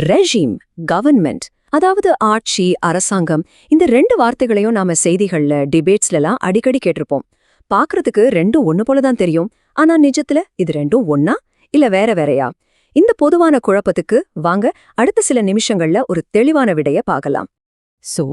Regime, government, அதாவது ஆட்சி, அரசாங்கம், இந்த ரெண்டு வார்த்தைகளையும் நாம செய்திகள்ல, டிபேட்ஸ்லாம் அடிக்கடி கேட்டிருப்போம். பாக்குறதுக்கு ரெண்டும் ஒண்ணு போலதான் தெரியும். ஆனா நிஜத்துல இது ரெண்டும் ஒண்ணா இல்ல வேற வேறயா? இந்த பொதுவான குழப்பத்துக்கு வாங்க அடுத்த சில நிமிஷங்கள்ல ஒரு தெளிவான விடைய பார்க்கலாம். சோ,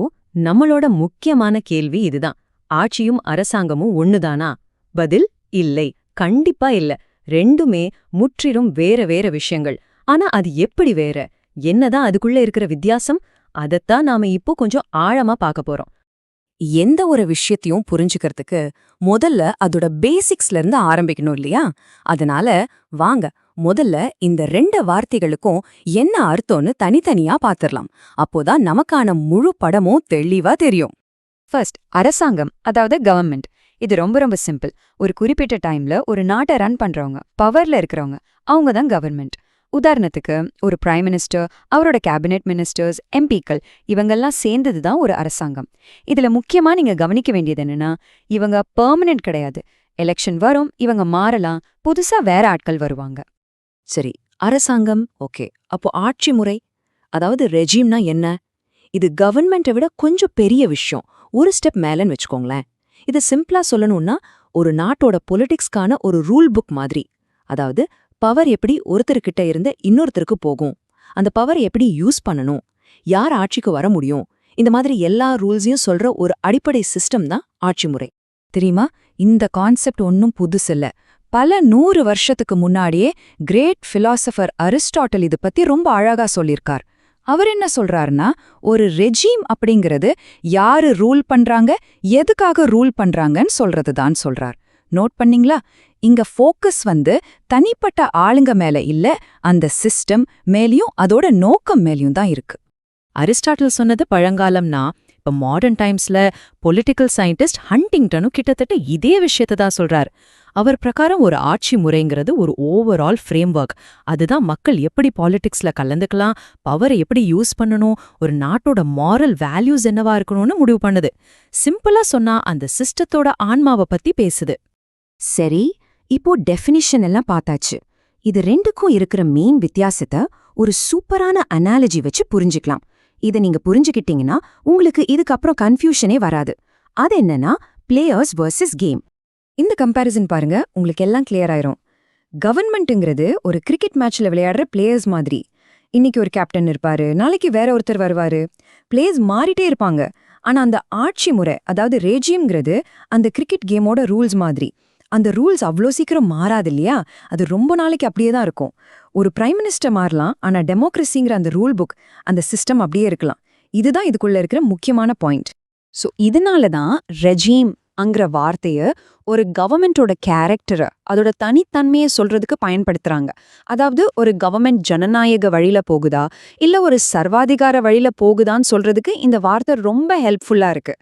நம்மளோட முக்கியமான கேள்வி இதுதான். ஆட்சியும் அரசாங்கமும் ஒண்ணுதானா? பதில் இல்லை, கண்டிப்பா இல்ல. ரெண்டுமே முற்றிலும் வேற வேற விஷயங்கள். ஆனா அது எப்படி வேற? என்னதான் அதுக்குள்ள இருக்கிற வித்தியாசம்? அதத்தான் நாம இப்போ கொஞ்சம் ஆழமா பார்க்க போறோம். எந்த ஒரு விஷயத்தையும் புரிஞ்சுக்கிறதுக்கு முதல்ல அதோட பேசிக்ஸ்ல இருந்து ஆரம்பிக்கணும் இல்லையா? அதனால வாங்க முதல்ல இந்த ரெண்டு வார்த்தைகளுக்கும் என்ன அர்த்தம்னு தனித்தனியா பாத்திரலாம். அப்போதான் நமக்கான முழு படமும் தெளிவா தெரியும். ஃபர்ஸ்ட், அரசாங்கம், அதாவது கவர்மெண்ட். இது ரொம்ப ரொம்ப சிம்பிள். ஒரு குறிப்பிட்ட டைம்ல ஒரு நாட்டை ரன் பண்றவங்க, பவர்ல இருக்கிறவங்க, அவங்க தான் கவர்மெண்ட். உதாரணத்துக்கு ஒரு பிரைம் மினிஸ்டர், அவரோட கேபினெட் மினிஸ்டர்ஸ், எம்பிக்கள், இவங்கெல்லாம் சேர்ந்தது தான் ஒரு அரசாங்கம். இதுல முக்கியமா நீங்க கவனிக்க வேண்டியது என்னன்னா, இவங்க பெர்மனன்ட் கிடையாது. எலெக்ஷன் வரும், இவங்க மாறலாம், புதுசா வேற ஆட்கள் வருவாங்க. சரி, அரசாங்கம் ஓகே. அப்போ ஆட்சி முறை, அதாவது ரெஜிம்னா என்ன? இது கவர்மெண்ட்டை விட கொஞ்சம் பெரிய விஷயம். ஒரு ஸ்டெப் மேலன்னு வச்சுக்கோங்களேன். இது சிம்பிளா சொல்லணும்னா ஒரு நாட்டோட பொலிட்டிக்ஸ்க்கான ஒரு ரூல் புக் மாதிரி. அதாவது பவர் எப்படி ஒருத்தர்கிட்ட இருந்து இன்னொருத்தருக்கு போகும், அந்த பவர் எப்படி யூஸ் பண்ணணும், யார் ஆட்சிக்கு வர முடியும், இந்த மாதிரி எல்லா ரூல்ஸையும் சொல்ற ஒரு அடிப்படை சிஸ்டம் தான் ஆட்சி முறை. தெரியுமா, இந்த கான்செப்ட் ஒன்னும் புதுசில்ல. பல 100 வருஷத்துக்கு முன்னாடியே கிரேட் பிலாசபர் அரிஸ்டாட்டில் இது பத்தி ரொம்ப அழகா சொல்லியிருக்கார். அவர் என்ன சொல்றாருன்னா, ஒரு ரெஜீம் அப்படிங்கிறது யாரு ரூல் பண்றாங்க, எதுக்காக ரூல் பண்றாங்கன்னு சொல்றதுதான் சொல்றார். நோட் பண்ணீங்களா? இங்க ஃபோக்கஸ் தனிப்பட்ட ஆளுங்க மேல இல்ல, அந்த சிஸ்டம் மேலயும் அதோட நோக்கம் மேலயும் தான் இருக்கு. அரிஸ்டாட்டில் சொன்னது பழங்காலம்னா, இப்ப மாடர்ன் டைம்ஸ்ல பொலிட்டிக்கல் சயின்டிஸ்ட் ஹண்டிங்டனும் கிட்டத்தட்ட இதே விஷயத்தை தான் சொல்றார். அவர் பிரகாரம் ஒரு ஆட்சி முறைங்கிறது ஒரு ஓவரால் ஃப்ரேம்வொர்க். அதுதான் மக்கள் எப்படி பாலிடிக்ஸ்ல கலந்துக்கலாம், பவரை எப்படி யூஸ் பண்ணணும், ஒரு நாட்டோட மாரல் வேல்யூஸ் என்னவா இருக்கணும்னு முடிவு பண்ணுது. சிம்பிளா சொன்னா அந்த சிஸ்டத்தோட ஆன்மாவை பத்தி பேசுது. சரி, இப்போ டெஃபினிஷன் எல்லாம் பார்த்தாச்சு. இது ரெண்டுக்கும் இருக்கிற மெயின் வித்தியாசத்தை ஒரு சூப்பரான அனாலஜி வச்சு புரிஞ்சுக்கலாம். இதை நீங்க புரிஞ்சுக்கிட்டீங்கன்னா உங்களுக்கு இதுக்கப்புறம் கன்ஃபியூஷனே வராது. அது என்னன்னா பிளேயர்ஸ் வர்சஸ் கேம். இந்த கம்பேரிசன் பாருங்க, உங்களுக்கு எல்லாம் கிளியர் ஆயிரும். கவர்மெண்ட்டுங்கிறது ஒரு கிரிக்கெட் மேட்ச்ல விளையாடுற பிளேயர்ஸ் மாதிரி. இன்னைக்கு ஒரு கேப்டன் இருப்பாரு, நாளைக்கு வேற ஒருத்தர் வருவாரு. பிளேயர்ஸ் மாறிட்டே இருப்பாங்க. ஆனா அந்த ஆட்சி முறை, அதாவது ரெஜிம்ங்கிறது அந்த கிரிக்கெட் கேமோட ரூல்ஸ் மாதிரி. அந்த ரூல்ஸ் அவ்வளோ சீக்கிரம் மாறாது இல்லையா? அது ரொம்ப நாளைக்கு அப்படியே தான் இருக்கும். ஒரு பிரைம் மினிஸ்டர் மாறலாம், ஆனா டெமோக்ரஸிங்கிற அந்த ரூல் புக், அந்த சிஸ்டம் அப்படியே இருக்கலாம். இதுதான் இதுக்குள்ள இருக்கிற முக்கியமான பாயிண்ட். ஸோ இதனால தான் ரெஜீம் அங்கிற வார்த்தைய ஒரு கவர்மெண்டோட கேரக்டரை, அதோட தனித்தன்மையை சொல்றதுக்கு பயன்படுத்துறாங்க. அதாவது ஒரு கவர்மெண்ட் ஜனநாயக வழியில போகுதா இல்ல ஒரு சர்வாதிகார வழியில போகுதான்னு சொல்றதுக்கு இந்த வார்த்தை ரொம்ப ஹெல்ப்ஃபுல்லா இருக்கு.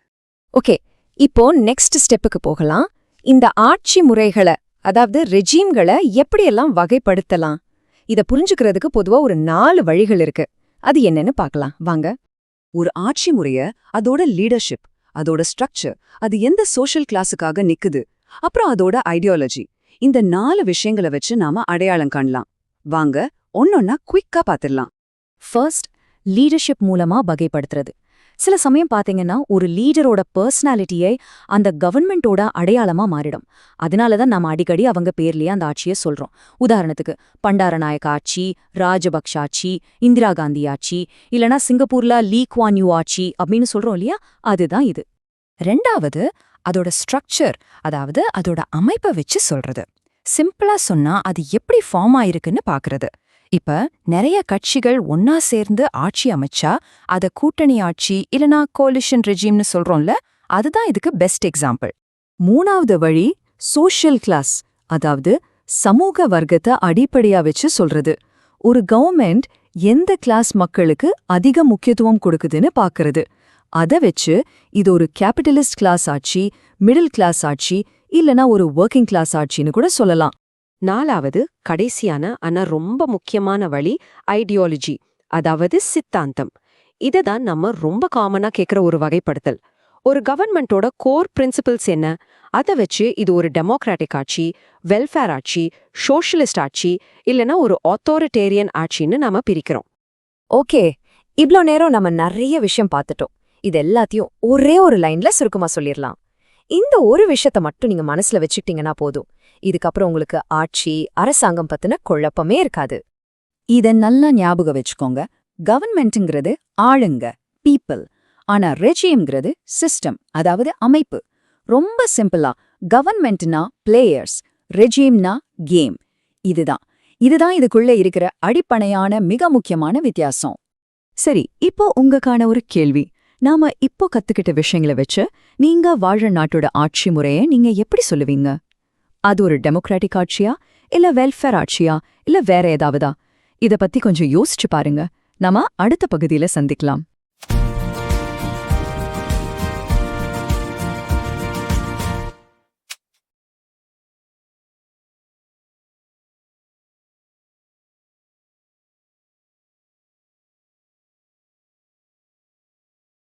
ஓகே, இப்போ நெக்ஸ்ட் ஸ்டெப்புக்கு போகலாம். இந்த ஆட்சி முறைகளை, அதாவது ரெஜீம்களை எப்படியெல்லாம் வகைப்படுத்தலாம்? இத புரிஞ்சுக்கிறதுக்கு பொதுவா ஒரு 4 வழிகள் இருக்கு. அது என்னன்னு பார்க்கலாம் வாங்க. ஒரு ஆட்சி முறைய அதோட லீடர்ஷிப், அதோட ஸ்ட்ரக்சர், அது எந்த சோஷியல் கிளாஸுக்காக நிக்குது, அப்புறம் அதோட ஐடியாலஜி, இந்த 4 விஷயங்களை வச்சு நாம அடையாளம் காணலாம். வாங்க ஒன்னொன்னா குயிக்கா பாத்திரலாம். ஃபர்ஸ்ட், லீடர்ஷிப் மூலமா வகைப்படுத்துறது. சில சமயம் பாத்தீங்கன்னா ஒரு லீடரோட பர்சனாலிட்டியை அந்த கவர்மெண்டோட அடையாளமா மாறிடும். அதனாலதான் நம்ம அடிக்கடி அவங்க பேர்லயே அந்த ஆட்சியை சொல்றோம். உதாரணத்துக்கு பண்டாரநாயக்க ஆட்சி, ராஜபக்ஷ ஆட்சி, இந்திரா காந்தி ஆட்சி, இல்லனா சிங்கப்பூர்ல லீ குவான் யூ ஆட்சி அப்படின்னு சொல்றோம் இல்லையா? அதுதான் இது. ரெண்டாவது, அதோட ஸ்ட்ரக்சர், அதாவது அதோட அமைப்பை வச்சு சொல்றது. சிம்பிளா சொன்னா அது எப்படி ஃபார்ம் ஆயிருக்குன்னு பாக்குறது. இப்ப நிறைய கட்சிகள் ஒன்னா சேர்ந்து ஆட்சி அமைச்சா அத கூட்டணி ஆட்சி இல்லனா கோலிஷன் ரெஜிம்னு சொல்றோம்ல, அதுதான் இதுக்கு பெஸ்ட் எக்ஸாம்பிள். மூணாவது வழி சோஷியல் கிளாஸ், அதாவது சமூக வர்க்கத்தை அடிப்படையா வச்சு சொல்றது. ஒரு கவர்மெண்ட் எந்த கிளாஸ் மக்களுக்கு அதிக முக்கியத்துவம் கொடுக்குதுன்னு பாக்குறது. அதை வச்சு இது ஒரு கேபிட்டலிஸ்ட் கிளாஸ் ஆட்சி, மிடில் கிளாஸ் ஆட்சி இல்லனா ஒரு ஒர்க்கிங் கிளாஸ் ஆட்சின்னு கூட சொல்லலாம். நாலாவது, கடைசியான ஆனா ரொம்ப முக்கியமான வழி ஐடியாலஜி, அதாவது சித்தாந்தம். இததான் நம்ம ரொம்ப காமனா கேட்கிற ஒரு வகைப்படுத்தல். ஒரு கவர்மெண்டோட கோர் பிரின்சிபிள்ஸ் என்ன, அதை வச்சு இது ஒரு டெமோக்ராட்டிக் ஆட்சி, வெல்ஃபேர் ஆட்சி, சோஷலிஸ்ட் ஆட்சி இல்லனா ஒரு ஆத்தோரிட்டேரியன் ஆட்சின்னு நாம பிரிக்கிறோம். ஓகே, இவ்ளோ நேரம் நம்ம நிறைய விஷயம் பார்த்துட்டோம். இது எல்லாத்தையும் ஒரே ஒரு லைன்ல சுருக்கமா சொல்லிரலாம். இந்த ஒரு விஷயத்த மட்டும் நீங்க மனசுல வச்சுக்கிட்டீங்கன்னா போதும். இதுக்கப்புறம் உங்களுக்கு ஆட்சி, அரசாங்கம் பத்தின குழப்பமே இருக்காது. இத நல்லா ஞாபகம் வச்சுக்கோங்க. கவர்மெண்ட்ங்கிறது ஆளுங்க, பீப்பிள். ஆனா ரெஜிம்ங்கிறது சிஸ்டம், அதாவது அமைப்பு. ரொம்ப சிம்பிளா, கவர்மெண்ட்னா பிளேயர்ஸ், ரெஜிம்னா கேம். இதுதான் இதுக்குள்ள இருக்கிற அடிப்படையான மிக முக்கியமான வித்தியாசம். சரி, இப்போ உங்களுக்கான ஒரு கேள்வி. நாம இப்போ கத்துக்கிட்ட விஷயங்களை வச்சு நீங்க வாழ்ற நாட்டோட ஆட்சி முறையை நீங்க எப்படி சொல்லுவீங்க? அது ஒரு டெமோக்ராட்டிக் ஆட்சியா, இல்ல வெல்ஃபேர் ஆட்சியா, இல்ல வேற ஏதாவதா? இத பத்தி கொஞ்சம் யோசிச்சு பாருங்க. நாம அடுத்த பகுதியில சந்திக்கலாம்.